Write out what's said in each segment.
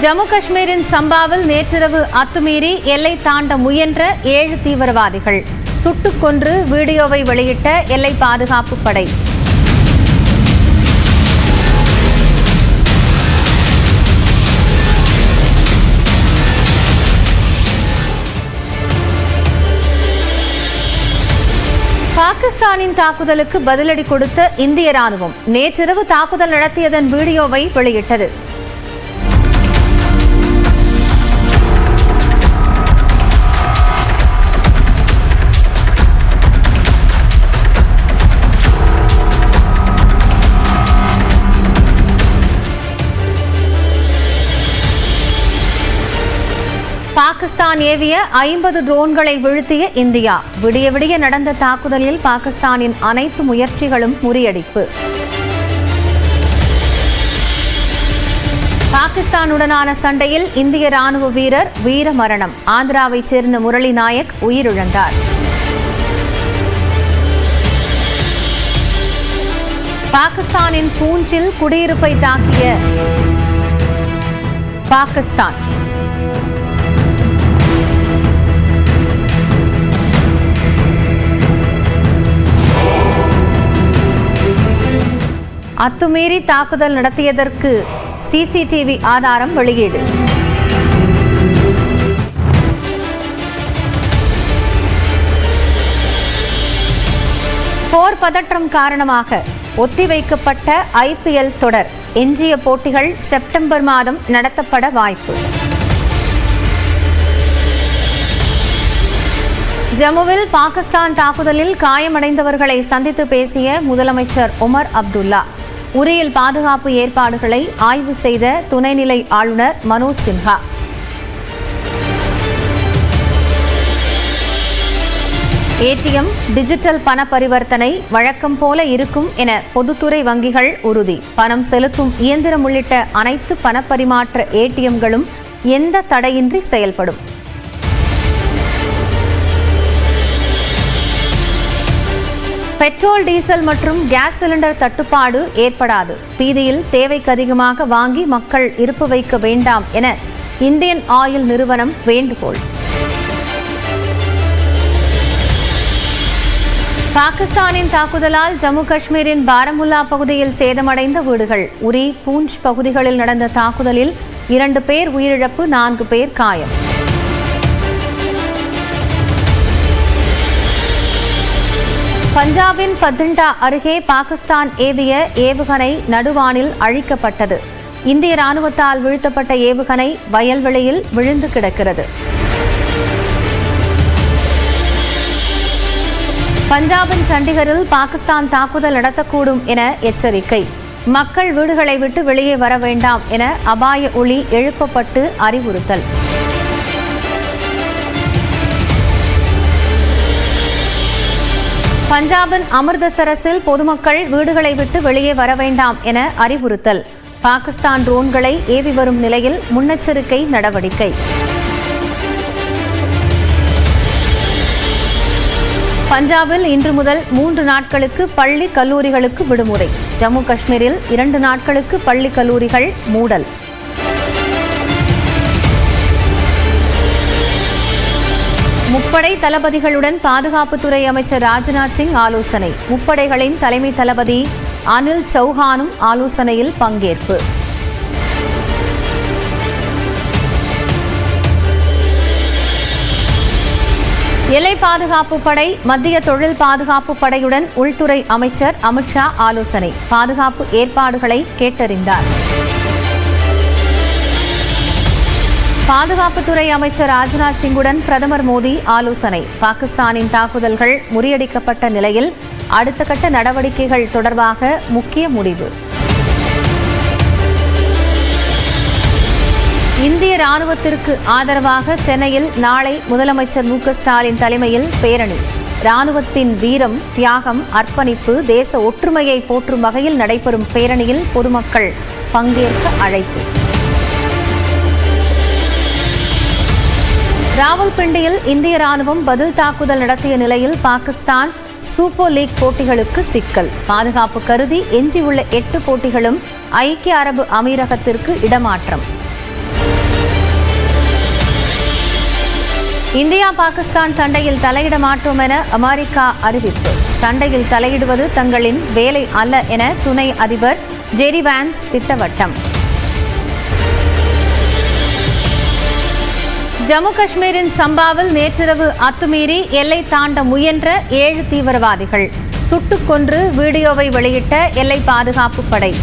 ஜம்மு காஷ்மீரின் சம்பாவில் நேற்றிரவு அத்துமீறி எல்லை தாண்ட முயன்ற 7 தீவிரவாதிகள் சுட்டுக் கொன்று வீடியோவை வெளியிட்ட எல்லை பாதுகாப்பு படை. பாகிஸ்தானின் தாக்குதலுக்கு பதிலடி கொடுத்த இந்திய ராணுவம் நேற்றிரவு தாக்குதல் நடத்தியதன் வீடியோவை வெளியிட்டது. பாகிஸ்தான் ஏவிய 50 ட்ரோன்களை வீழ்த்திய இந்தியா. விடிய விடிய நடந்த தாக்குதலில் பாகிஸ்தானின் அனைத்து முயற்சிகளும் முறியடிப்பு. பாகிஸ்தானுடனான சண்டையில் இந்திய ராணுவ வீரர் வீரமரணம். ஆந்திராவைச் சேர்ந்த முரளி நாயக் உயிரிழந்தார். பாகிஸ்தானின் பூஞ்சில் குடியிருப்பை தாக்கிய பாகிஸ்தான். அத்துமீறி தாக்குதல் நடத்தியதற்கு சிசிடிவி ஆதாரம் வெளியீடு. போர் பதற்றம் காரணமாக ஒத்திவைக்கப்பட்ட IPL தொடர். எஞ்சிய போட்டிகள் செப்டம்பர் மாதம் நடத்தப்பட வாய்ப்பு. ஜம்முவில் பாகிஸ்தான் தாக்குதலில் காயமடைந்தவர்களை சந்தித்து பேசிய முதலமைச்சர் உமர் அப்துல்லா. உரியில் பாதுகாப்பு ஏற்பாடுகளை ஆய்வு செய்த துணைநிலை ஆளுநர் மனோஜ் சின்ஹா. ATM டிஜிட்டல் பண பரிவர்த்தனை வழக்கம் போல இருக்கும் என பொதுத்துறை வங்கிகள் உறுதி. பணம் செலுத்தும் இயந்திரம் உள்ளிட்ட அனைத்து பணப்பரிமாற்ற ATMகளும் எந்த தடையின்றி செயல்படும். பெட்ரோல், டீசல் மற்றும் கேஸ் சிலிண்டர் தட்டுப்பாடு ஏற்படாது. பீதியில் தேவைக்கு அதிகமாக வாங்கி மக்கள் இருப்பு வைக்க வேண்டாம் என இந்தியன் ஆயில் நிறுவனம் வேண்டுகோள். பாகிஸ்தானின் தாக்குதலால் ஜம்மு காஷ்மீரின் பாரமுல்லா பகுதியில் சேதமடைந்த வீடுகள். உரி, பூஞ்ச் பகுதிகளில் நடந்த தாக்குதலில் 2 பேர் உயிரிழப்பு, 4 பேர் காயம். பஞ்சாபின் பத்திண்டா அருகே பாகிஸ்தான் ஏவிய ஏவுகணை நடுவானில் அழிக்கப்பட்டது. இந்திய ராணுவத்தால் வீழ்த்தப்பட்ட ஏவுகணை வயல்வெளியில் விழுந்து கிடக்கிறது. பஞ்சாபின் சண்டிகரில் பாகிஸ்தான் தாக்குதல் நடத்தக்கூடும் என எச்சரிக்கை. மக்கள் வீடுகளை விட்டு வெளியே வர வேண்டாம் என அபாய ஒலி எழுப்பப்பட்டு அறிவுறுத்தல். பஞ்சாபின் அமிர்தசரஸில் பொதுமக்கள் வீடுகளை விட்டு வெளியே வர வேண்டாம் என அறிவுறுத்தல். பாகிஸ்தான் ட்ரோன்களை ஏவி வரும் நிலையில் முன்னெச்சரிக்கை நடவடிக்கை. பஞ்சாபில் இன்று முதல் 3 நாட்களுக்கு பள்ளி கல்லூரிகளுக்கு விடுமுறை. ஜம்மு காஷ்மீரில் 2 நாட்களுக்கு பள்ளி கல்லூரிகள் மூடல். முப்படை தளபதிகளுடன் பாதுகாப்புத்துறை அமைச்சர் ராஜ்நாத் சிங் ஆலோசனை. முப்படைகளின் தலைமை தளபதி அனில் சௌஹானும் ஆலோசனையில் பங்கேற்பு. எல்லை பாதுகாப்பு படை, மத்திய தொழில் பாதுகாப்பு படையுடன் உள்துறை அமைச்சர் அமித்ஷா ஆலோசனை. பாதுகாப்பு ஏற்பாடுகளை கேட்டறிந்தார். பாதுகாப்புத்துறை அமைச்சர் ராஜ்நாத் சிங்குடன் பிரதமர் மோடி ஆலோசனை. பாகிஸ்தானின் தாக்குதல்கள் முறியடிக்கப்பட்ட நிலையில் அடுத்த கட்ட நடவடிக்கைகள் தொடர்பாக முக்கிய முடிவு. இந்திய ராணுவத்திற்கு ஆதரவாக சென்னையில் நாளை முதலமைச்சர் MK ஸ்டாலின் தலைமையில் பேரணி. ராணுவத்தின் வீரம், தியாகம், அர்ப்பணிப்பு, தேச ஒற்றுமையை போற்றும் வகையில் நடைபெறும் பேரணியில் பொதுமக்கள் பங்கேற்க அழைப்பு. ராவல்பிண்டியில் இந்திய ராணுவம் பதில் தாக்குதல் நடத்திய நிலையில் பாகிஸ்தான் சூப்பர் லீக் போட்டிகளுக்கு சிக்கல். பாதுகாப்பு கருதி எஞ்சியுள்ள 8 போட்டிகளும் ஐக்கிய அரபு அமீரகத்திற்கு இடமாற்றம். இந்தியா பாகிஸ்தான் சண்டையில் தலையிட மாட்டோம் என அமெரிக்கா அறிவிப்பு. சண்டையில் தலையிடுவது தங்களின் வேலை அல்ல என துணை அதிபர் ஜெரி வான்ஸ் திட்டவட்டம். ஜம்மு காஷ்மீரின் சம்பாவில் நேற்றிரவு அத்துமீறி எல்லை தாண்ட முயன்ற 7 தீவிரவாதிகள் சுட்டுக் கொன்று வீடியோவை வெளியிட்ட எல்லை பாதுகாப்பு படை.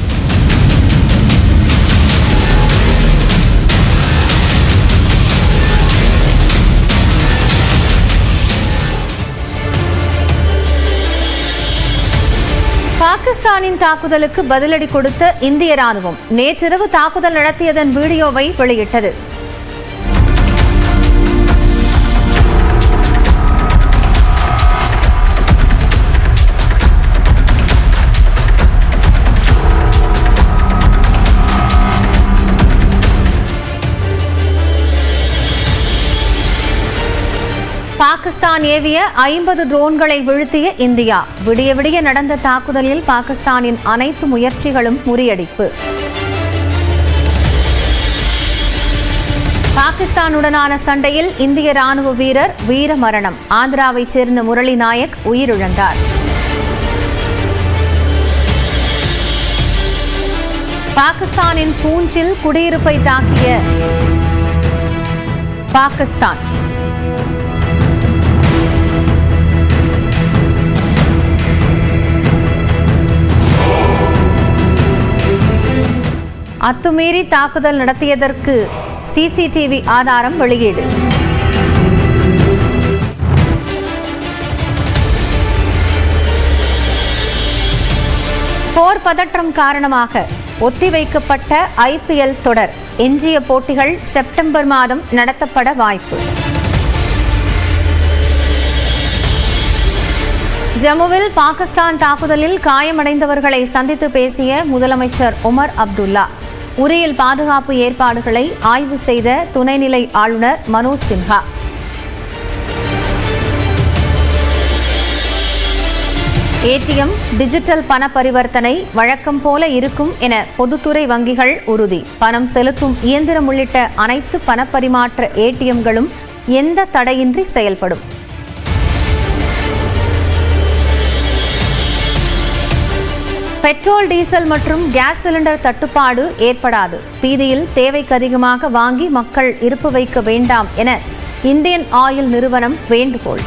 பாகிஸ்தானின் தாக்குதலுக்கு பதிலடி கொடுத்த இந்திய ராணுவம் நேற்றிரவு தாக்குதல் நடத்தியதன் வீடியோவை வெளியிட்டது. பாகிஸ்தான் ஏவிய 50 ட்ரோன்களை வீழ்த்திய இந்தியா. விடிய விடிய நடந்த தாக்குதலில் பாகிஸ்தானின் அனைத்து முயற்சிகளும் முறியடிப்பு. பாகிஸ்தானுடனான சண்டையில் இந்திய ராணுவ வீரர் வீரமரணம். ஆந்திராவைச் சேர்ந்த முரளி நாயக் உயிரிழந்தார். பாகிஸ்தானின் பூஞ்சில் குடியிருப்பை தாக்கிய பாகிஸ்தான். அத்துமீறி தாக்குதல் நடத்தியதற்கு சிசிடிவி ஆதாரம் வெளியீடு. போர் பதற்றம் காரணமாக ஒத்திவைக்கப்பட்ட IPL தொடர். எஞ்சிய போட்டிகள் செப்டம்பர் மாதம் நடத்தப்பட வாய்ப்பு. ஜம்முவில் பாகிஸ்தான் தாக்குதலில் காயமடைந்தவர்களை சந்தித்து பேசிய முதலமைச்சர் உமர் அப்துல்லா. உரியில் பாதுகாப்பு ஏற்பாடுகளை ஆய்வு செய்த துணைநிலை ஆளுநர் மனோஜ் சின்ஹா. ATM டிஜிட்டல் பண பரிவர்த்தனை வழக்கம் போல இருக்கும் என பொதுத்துறை வங்கிகள் உறுதி. பணம் செலுத்தும் இயந்திரம் உள்ளிட்ட அனைத்து பணப்பரிமாற்ற ATMகளும் எந்த தடையின்றி செயல்படும். பெட்ரோல், டீசல் மற்றும் கேஸ் சிலிண்டர் தட்டுப்பாடு ஏற்படாது. பீதியில் தேவைக்கு அதிகமாக வாங்கி மக்கள் இருப்பு வைக்க வேண்டாம் என இந்தியன் ஆயில் நிறுவனம் வேண்டுகோள்.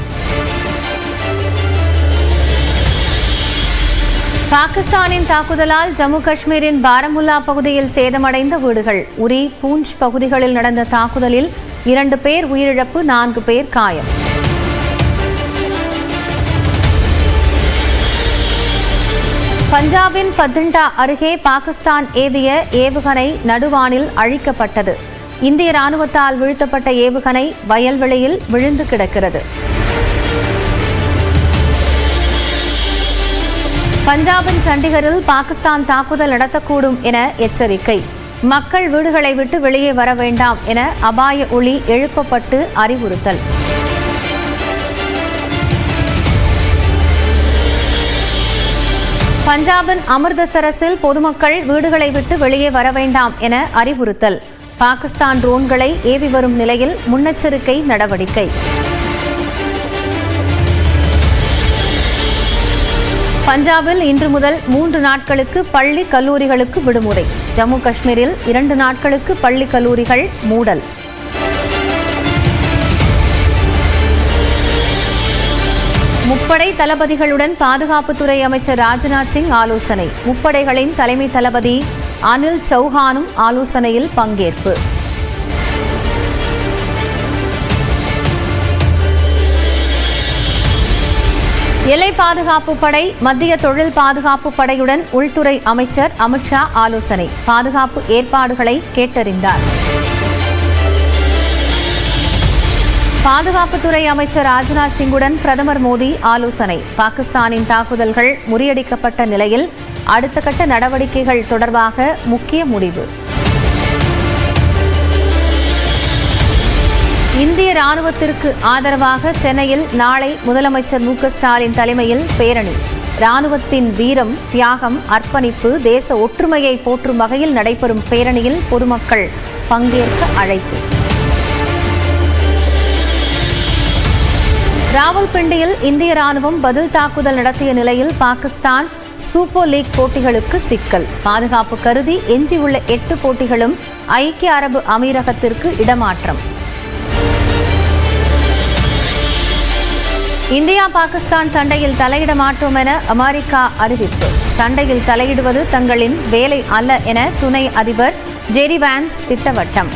பாகிஸ்தானின் தாக்குதலால் ஜம்மு காஷ்மீரின் பாரமுல்லா பகுதியில் சேதமடைந்த வீடுகள். உரி, பூஞ்ச் பகுதிகளில் நடந்த தாக்குதலில் 2 பேர் உயிரிழப்பு, 4 பேர் காயம். பஞ்சாபின் பத்திண்டா அருகே பாகிஸ்தான் ஏவிய ஏவுகணை நடுவானில் அழிக்கப்பட்டது. இந்திய ராணுவத்தால் வீழ்த்தப்பட்ட ஏவுகணை வயல்வெளியில் விழுந்து கிடக்கிறது. பஞ்சாபின் சண்டிகரில் பாகிஸ்தான் தாக்குதல் நடத்தக்கூடும் என எச்சரிக்கை. மக்கள் வீடுகளை விட்டு வெளியே வர வேண்டாம் என அபாய ஒலி எழுப்பப்பட்டு அறிவுறுத்தல். பஞ்சாபின் அமிர்தசரஸில் பொதுமக்கள் வீடுகளை விட்டு வெளியே வர வேண்டாம் என அறிவுறுத்தல். பாகிஸ்தான் ட்ரோன்களை ஏவி வரும் நிலையில் முன்னெச்சரிக்கை நடவடிக்கை. பஞ்சாபில் இன்று முதல் 3 நாட்களுக்கு பள்ளி கல்லூரிகளுக்கு விடுமுறை. ஜம்மு காஷ்மீரில் 2 நாட்களுக்கு பள்ளி கல்லூரிகள் மூடல். முப்படை தளபதிகளுடன் பாதுகாப்புத்துறை அமைச்சர் ராஜ்நாத் சிங் ஆலோசனை. முப்படைகளின் தலைமை தளபதி அனில் சௌஹானும் ஆலோசனையில் பங்கேற்பு. எல்லை பாதுகாப்பு படை, மத்திய தொழில் பாதுகாப்பு படையுடன் உள்துறை அமைச்சர் அமித்ஷா ஆலோசனை. பாதுகாப்பு ஏற்பாடுகளை கேட்டறிந்தார். பாதுகாப்புத்துறை அமைச்சர் ராஜ்நாத் சிங்குடன் பிரதமர் மோடி ஆலோசனை. பாகிஸ்தானின் தாக்குதல்கள் முறியடிக்கப்பட்ட நிலையில் அடுத்த கட்ட நடவடிக்கைகள் தொடர்பாக முக்கிய முடிவு. இந்திய ராணுவத்திற்கு ஆதரவாக சென்னையில் நாளை முதலமைச்சர் மு.க.ஸ்டாலின் தலைமையில் பேரணி. ராணுவத்தின் வீரம், தியாகம், அர்ப்பணிப்பு, தேச ஒற்றுமையை போற்றும் வகையில் நடைபெறும் பேரணியில் பொதுமக்கள் பங்கேற்க அழைப்பு. ராவல்பிண்டியில் இந்திய ராணுவம் பதில் தாக்குதல் நடத்திய நிலையில் பாகிஸ்தான் சூப்பர் லீக் போட்டிகளுக்கு சிக்கல். பாதுகாப்பு கருதி எஞ்சியுள்ள 8 போட்டிகளும் ஐக்கிய அரபு அமீரகத்திற்கு இடமாற்றம். இந்தியா பாகிஸ்தான் சண்டையில் தலையிட மாட்டோம் என அமெரிக்கா அறிவிப்பு. சண்டையில் தலையிடுவது தங்களின் வேலை அல்ல என துணை அதிபர் ஜெரி வான்ஸ் திட்டவட்டம்.